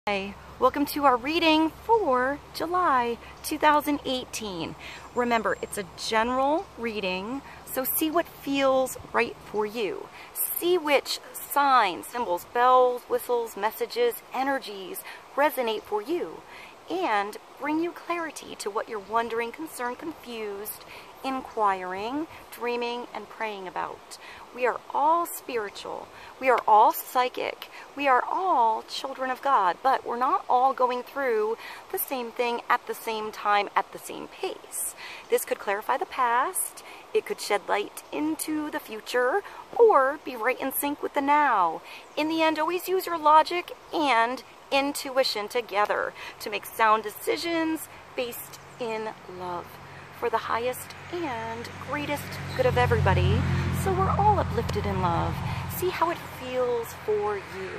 Hi, welcome to our reading for July 2018. Remember, it's a general reading, so see what feels right for you. See which signs, symbols, bells, whistles, messages, energies resonate for you, and bring you clarity to what you're wondering, concerned, confused, inquiring, dreaming, and praying about. We are all spiritual. We are all psychic. We are all children of God, but we're not all going through the same thing at the same time at the same pace. This could clarify the past. It could shed light into the future or be right in sync with the now. In the end, always use your logic and intuition together to make sound decisions based in love for the highest and greatest good of everybody, so we're all uplifted in love. See how it feels for you.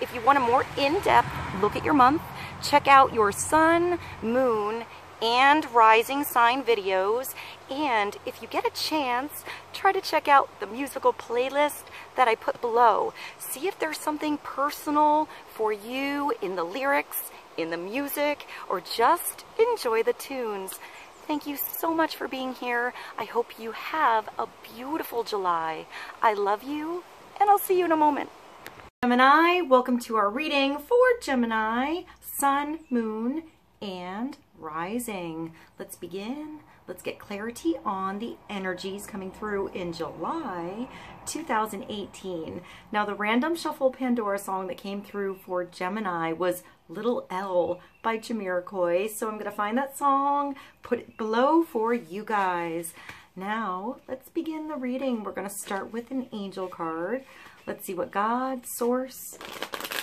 If you want a more in-depth look at your month, check out your sun, moon, and rising sign videos. And if you get a chance, try to check out the musical playlist that I put below. See if there's something personal for you in the lyrics, in the music, or just enjoy the tunes. Thank you so much for being here. I hope you have a beautiful July. I love you, and I'll see you in a moment. Gemini, welcome to our reading for Gemini, sun, moon, and rising. Let's begin. Let's get clarity on the energies coming through in July 2018. Now, the Random Shuffle Pandora song that came through for Gemini was Little L by Jamiroquai. So I'm going to find that song, put it below for you guys. Now, let's begin the reading. We're going to start with an angel card. Let's see what God, Source,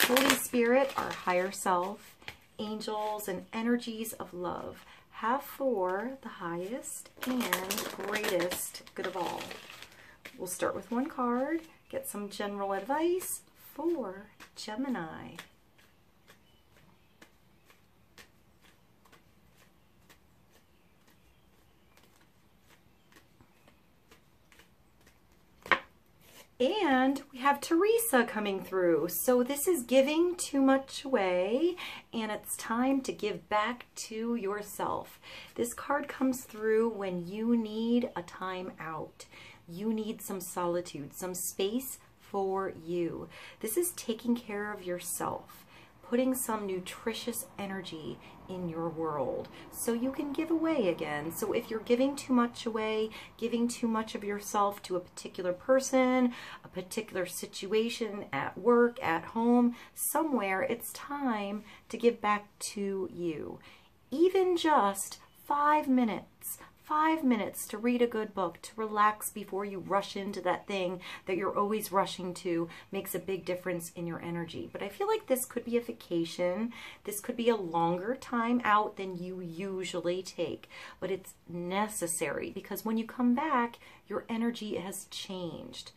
Holy Spirit, our higher self, angels, and energies of love have for the highest and greatest good of all. We'll start with one card, get some general advice for Gemini. And we have Teresa coming through. So this is giving too much away, and it's time to give back to yourself. This card comes through when you need a time out. You need some solitude, some space for you. This is taking care of yourself, putting some nutritious energy in your world so you can give away again. So if you're giving too much away, giving too much of yourself to a particular person, a particular situation at work, at home, somewhere, it's time to give back to you. Even just 5 minutes. 5 minutes to read a good book, to relax before you rush into that thing that you're always rushing to makes a big difference in your energy. But I feel like this could be a vacation. This could be a longer time out than you usually take. But it's necessary because when you come back, your energy has changed.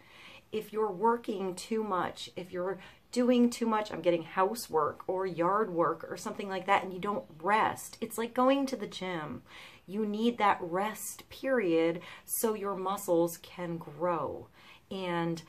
If you're working too much, if you're doing too much, I'm getting housework or yard work or something like that, and you don't rest, it's like going to the gym. You need that rest period so your muscles can grow, and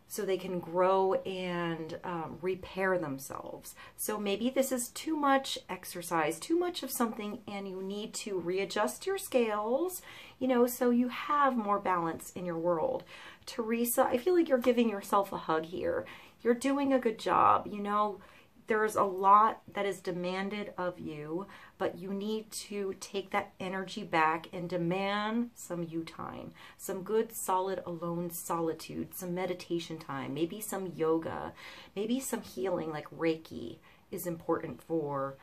so they can grow and repair themselves. So maybe this is too much exercise, too much of something, and you need to readjust your scales, you know, so you have more balance in your world. Teresa, I feel like you're giving yourself a hug here. You're doing a good job, you know. There's a lot that is demanded of you, but you need to take that energy back and demand some you time, some good, solid, alone solitude, some meditation time, maybe some yoga, maybe some healing like Reiki is important for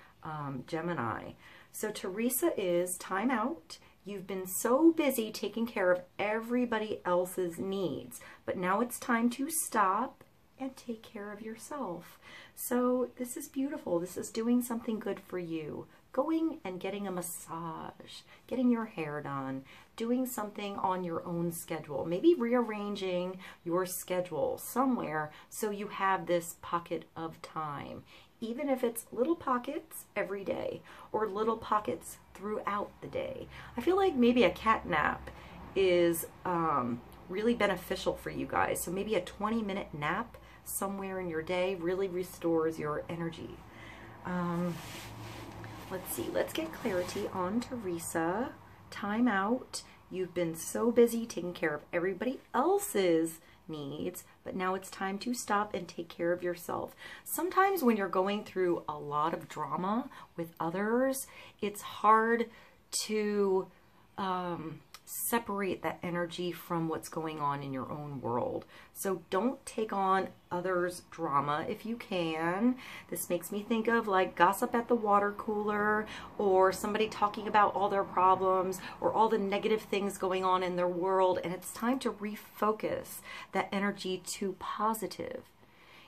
Gemini. So Teresa is time out. You've been so busy taking care of everybody else's needs, but now it's time to stop and take care of yourself. So this is beautiful. This is doing something good for you. Going and getting a massage, getting your hair done, doing something on your own schedule, maybe rearranging your schedule somewhere so you have this pocket of time, even if it's little pockets every day or little pockets throughout the day. I feel like maybe a cat nap is really beneficial for you guys. So maybe a 20-minute nap somewhere in your day really restores your energy. Let's see, let's get clarity on Teresa. Time out. You've been so busy taking care of everybody else's needs, but now it's time to stop and take care of yourself. Sometimes when you're going through a lot of drama with others, it's hard to separate that energy from what's going on in your own world. So don't take on others' drama if you can. This makes me think of like gossip at the water cooler, or somebody talking about all their problems or all the negative things going on in their world, and it's time to refocus that energy to positive.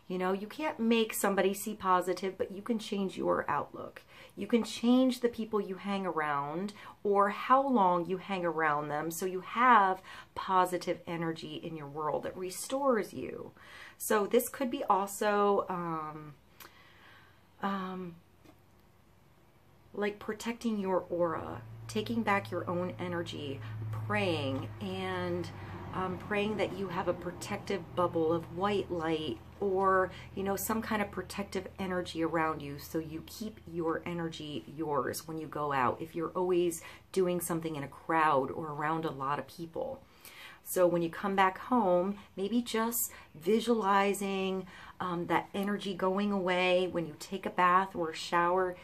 You know, you can't make somebody see positive, but you can change your outlook. You can change the people you hang around or how long you hang around them so you have positive energy in your world that restores you. So this could be also like protecting your aura, taking back your own energy, praying, and praying that you have a protective bubble of white light, or, you know, some kind of protective energy around you so you keep your energy yours when you go out, if you're always doing something in a crowd or around a lot of people. So when you come back home, maybe just visualizing that energy going away when you take a bath or a shower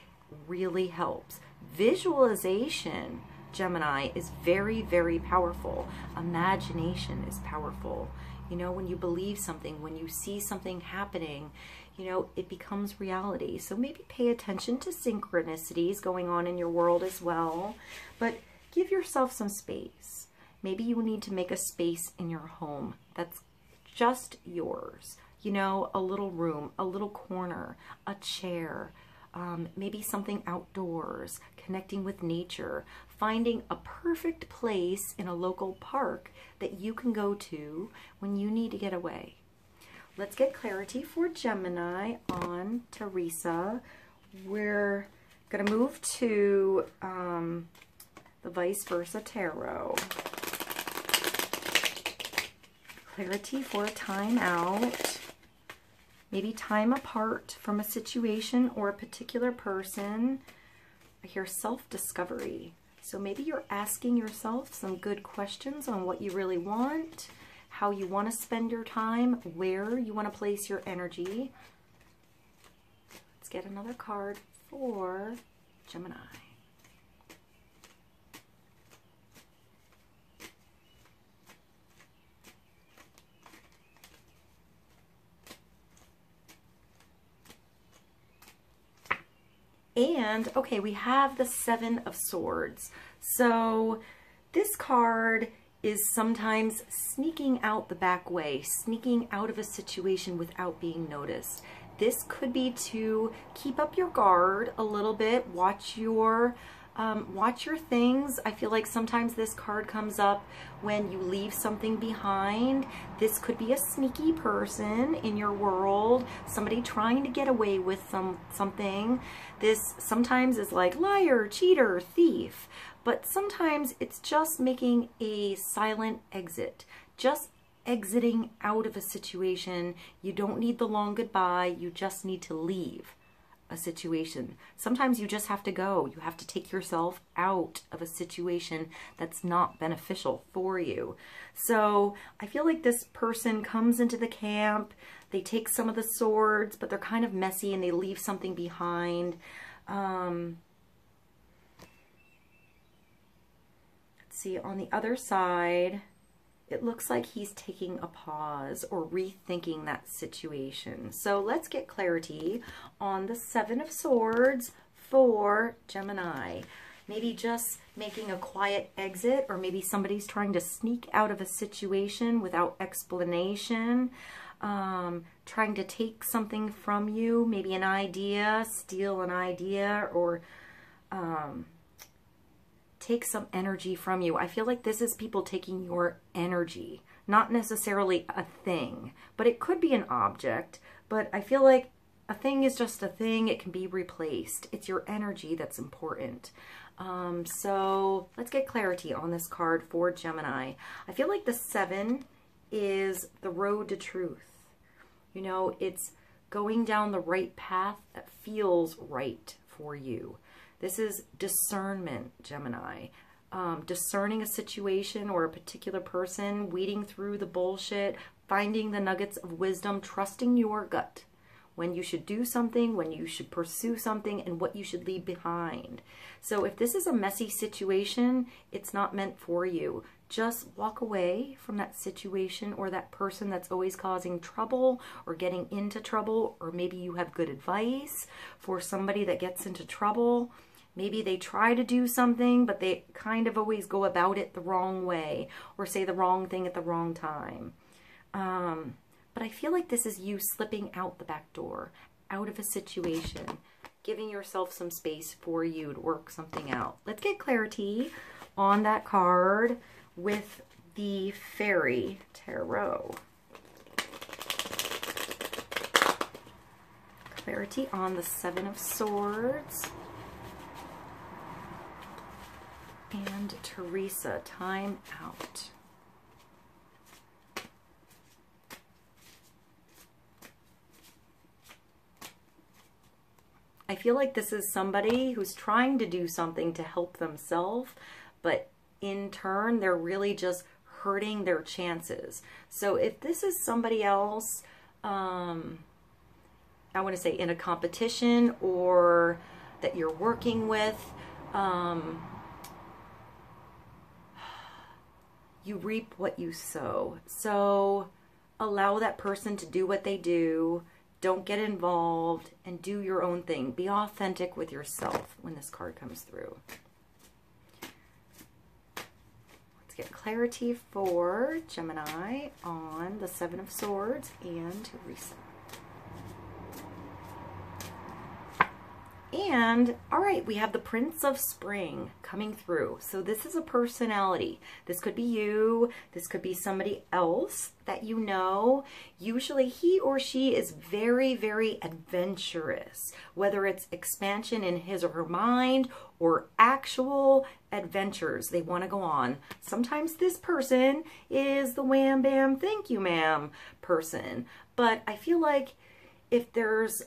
really helps. Visualization, Gemini, is very, very powerful. Imagination is powerful. You know, when you believe something, when you see something happening, you know, it becomes reality. So maybe pay attention to synchronicities going on in your world as well, but give yourself some space. Maybe you need to make a space in your home that's just yours. You know, a little room, a little corner, a chair, maybe something outdoors, connecting with nature, finding a perfect place in a local park that you can go to when you need to get away. Let's get clarity for Gemini on Teresa. We're going to move to the vice versa tarot. Clarity for a time out. Maybe time apart from a situation or a particular person. I hear self-discovery. So maybe you're asking yourself some good questions on what you really want, how you want to spend your time, where you want to place your energy. Let's get another card for Gemini. And, okay, we have the Seven of Swords. So this card is sometimes sneaking out the back way, sneaking out of a situation without being noticed. This could be to keep up your guard a little bit, watch your things. I feel like sometimes this card comes up when you leave something behind. This could be a sneaky person in your world, somebody trying to get away with something. This sometimes is like liar, cheater, thief, but sometimes it's just making a silent exit, just exiting out of a situation. You don't need the long goodbye, you just need to leave a situation. Sometimes you just have to go. You have to take yourself out of a situation that's not beneficial for you. So I feel like this person comes into the camp, they take some of the swords, but they're kind of messy and they leave something behind. Let's see, on the other side, it looks like he's taking a pause or rethinking that situation. So let's get clarity on the Seven of Swords for Gemini. Maybe just making a quiet exit, or maybe somebody's trying to sneak out of a situation without explanation, trying to take something from you, maybe an idea, steal an idea, or take some energy from you. I feel like this is people taking your energy, not necessarily a thing, but it could be an object. But I feel like a thing is just a thing. It can be replaced. It's your energy that's important. So let's get clarity on this card for Gemini. I feel like the 7 is the road to truth. You know, it's going down the right path that feels right for you. This is discernment, Gemini. Discerning a situation or a particular person, weeding through the bullshit, finding the nuggets of wisdom, trusting your gut. When you should do something, when you should pursue something, and what you should leave behind. So if this is a messy situation, it's not meant for you. Just walk away from that situation or that person that's always causing trouble or getting into trouble, or maybe you have good advice for somebody that gets into trouble. Maybe they try to do something, but they kind of always go about it the wrong way or say the wrong thing at the wrong time. But I feel like this is you slipping out the back door, out of a situation, giving yourself some space for you to work something out. Let's get clarity on that card with the Fairy Tarot. Clarity on the Seven of Swords. And Teresa, time out. I feel like this is somebody who's trying to do something to help themselves, but in turn, they're really just hurting their chances. So if this is somebody else, I want to say in a competition or that you're working with, you reap what you sow. So allow that person to do what they do. Don't get involved and do your own thing. Be authentic with yourself when this card comes through. Let's get clarity for Gemini on the Seven of Swords and Teresa. And, all right, we have the Prince of Spring coming through. So this is a personality. This could be you. This could be somebody else that you know. Usually he or she is very, very adventurous, whether it's expansion in his or her mind or actual adventures they want to go on. Sometimes this person is the wham, bam, thank you, ma'am person. But I feel like if there's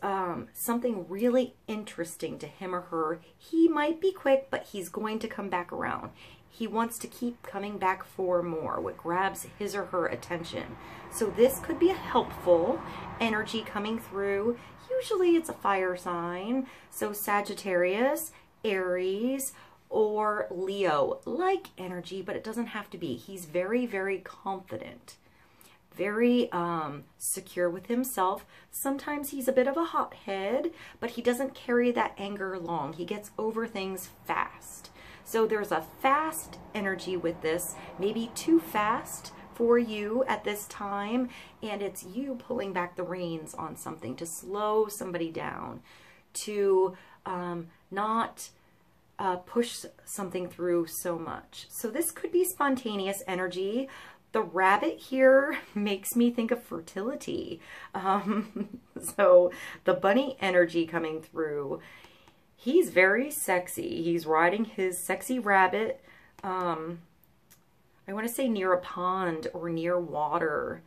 something really interesting to him or her, he might be quick, but he's going to come back around. He wants to keep coming back for more, what grabs his or her attention. So this could be a helpful energy coming through. Usually it's a fire sign, so Sagittarius, Aries, or Leo-like energy, but it doesn't have to be. He's very, very confident. Very secure with himself. Sometimes he's a bit of a hothead, but he doesn't carry that anger long. He gets over things fast. So there's a fast energy with this, maybe too fast for you at this time, and it's you pulling back the reins on something to slow somebody down, to not push something through so much. So this could be spontaneous energy. The rabbit here makes me think of fertility. So the bunny energy coming through, he's very sexy. He's riding his sexy rabbit, I want to say near a pond or near water.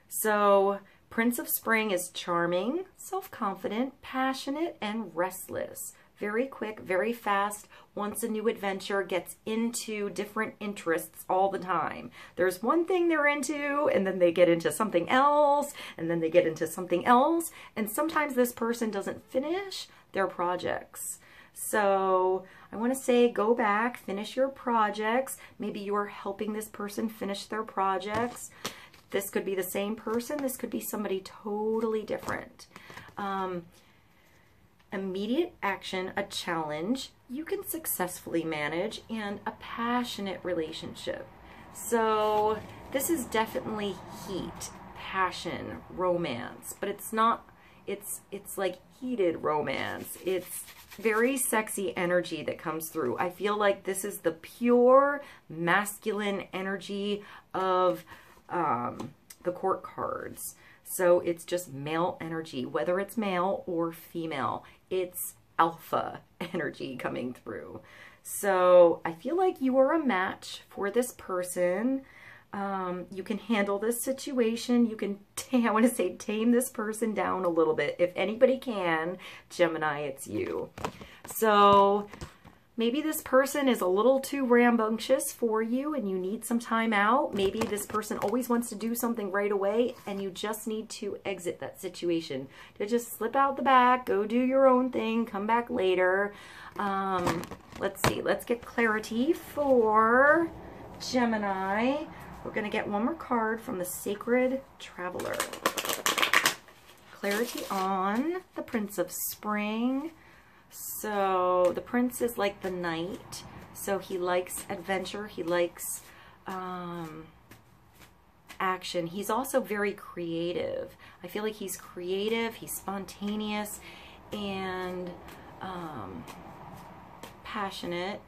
So Prince of Spring is charming, self-confident, passionate, and restless. Very quick, very fast, wants a new adventure, gets into different interests all the time. There's one thing they're into, and then they get into something else, and then they get into something else, and sometimes this person doesn't finish their projects. So I want to say go back, finish your projects. Maybe you're helping this person finish their projects. This could be the same person. This could be somebody totally different. Immediate action, a challenge you can successfully manage, and a passionate relationship. So this is definitely heat, passion, romance, but it's not, it's like heated romance. It's very sexy energy that comes through. I feel like this is the pure masculine energy of the court cards. So it's just male energy, whether it's male or female. It's alpha energy coming through. So I feel like you are a match for this person. You can handle this situation. You can, I want to say, tame this person down a little bit. If anybody can, Gemini, it's you. So maybe this person is a little too rambunctious for you and you need some time out. Maybe this person always wants to do something right away and you just need to exit that situation. To just slip out the back, go do your own thing, come back later. Let's see, let's get clarity for Gemini. We're going to get one more card from the Sacred Traveler. Clarity on the Prince of Spring. So the Prince is like the knight. So he likes adventure. He likes action. He's also very creative. I feel like he's creative. He's spontaneous and passionate,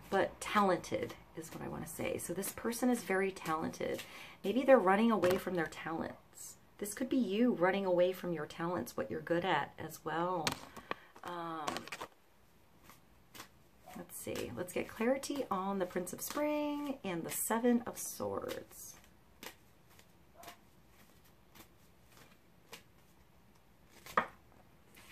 but talented is what I want to say. So this person is very talented. Maybe they're running away from their talents. This could be you running away from your talents, what you're good at as well. Let's see. Let's get clarity on the Prince of Spring and the Seven of Swords.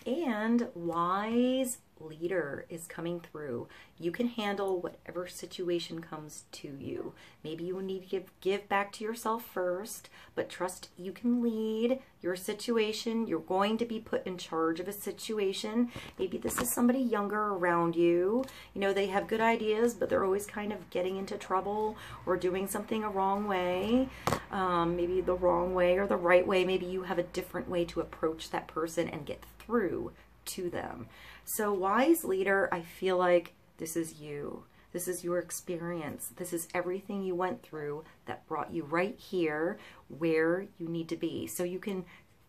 And wise leader is coming through. You can handle whatever situation comes to you. Maybe you need to give back to yourself first, but trust you can lead your situation. You're going to be put in charge of a situation. Maybe this is somebody younger around you. You know, they have good ideas, but they're always kind of getting into trouble or doing something a wrong way. Maybe the wrong way or the right way. Maybe you have a different way to approach that person and get through to them. So wise leader, I feel like this is you. This is your experience. This is everything you went through that brought you right here where you need to be. So you can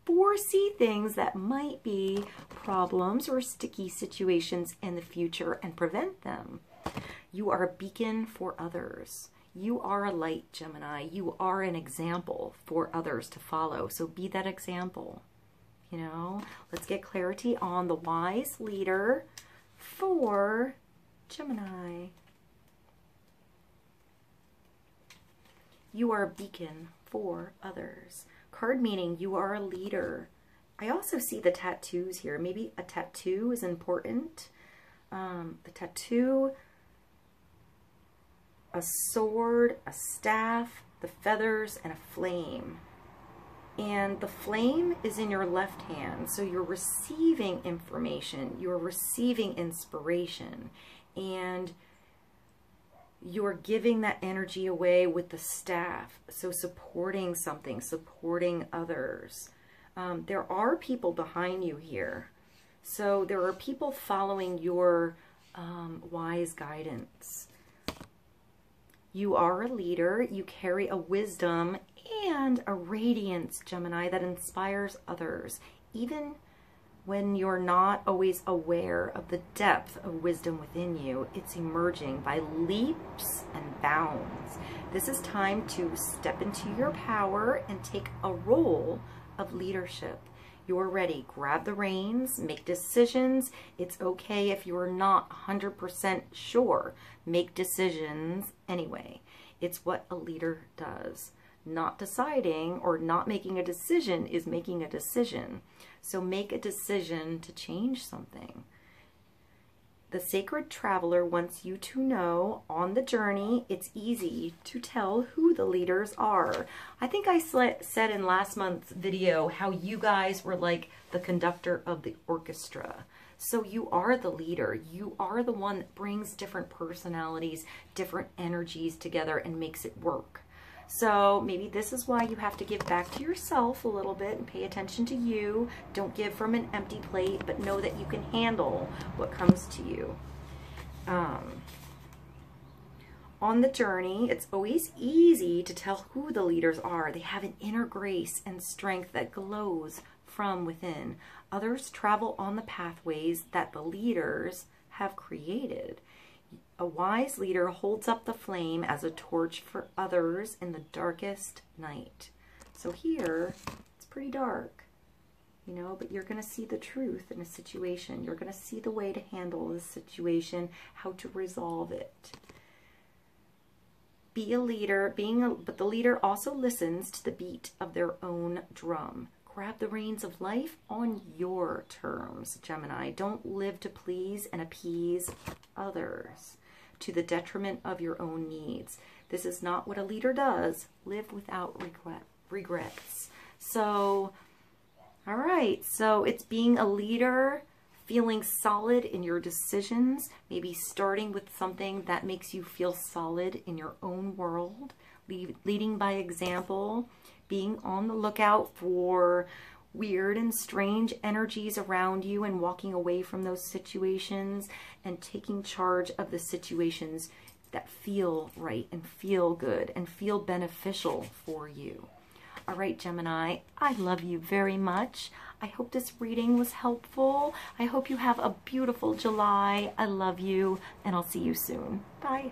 foresee things that might be problems or sticky situations in the future and prevent them. You are a beacon for others. You are a light, Gemini. You are an example for others to follow. So be that example. You know, let's get clarity on the wise leader for Gemini. You are a beacon for others. Card meaning you are a leader. I also see the tattoos here. Maybe a tattoo is important. The tattoo, a sword, a staff, the feathers, and a flame. And the flame is in your left hand, so you're receiving information, you're receiving inspiration, and you're giving that energy away with the staff. So supporting something, supporting others. There are people behind you here. So there are people following your wise guidance. You are a leader, you carry a wisdom and a radiance, Gemini, that inspires others, even when you're not always aware of the depth of wisdom within you. It's emerging by leaps and bounds. This is time to step into your power and take a role of leadership. You're ready. Grab the reins, make decisions. It's okay if you're not 100% sure. Make decisions anyway. It's what a leader does. Not deciding or not making a decision is making a decision. So make a decision to change something. The Sacred Traveler wants you to know on the journey, it's easy to tell who the leaders are. I think I said in last month's video how you guys were like the conductor of the orchestra. So you are the leader. You are the one that brings different personalities, different energies together and makes it work. So maybe this is why you have to give back to yourself a little bit and pay attention to you. Don't give from an empty plate, but know that you can handle what comes to you. On the journey, it's always easy to tell who the leaders are. They have an inner grace and strength that glows from within. Others travel on the pathways that the leaders have created. A wise leader holds up the flame as a torch for others in the darkest night. So here, it's pretty dark, you know, but you're going to see the truth in a situation. You're going to see the way to handle the situation, how to resolve it. Be a leader, but the leader also listens to the beat of their own drum. Grab the reins of life on your terms, Gemini. Don't live to please and appease others to the detriment of your own needs. This is not what a leader does. Live without regrets. So, all right. So it's being a leader, feeling solid in your decisions, maybe starting with something that makes you feel solid in your own world, leading by example, being on the lookout for weird and strange energies around you and walking away from those situations and taking charge of the situations that feel right and feel good and feel beneficial for you. All right, Gemini, I love you very much. I hope this reading was helpful. I hope you have a beautiful July. I love you, and I'll see you soon. Bye.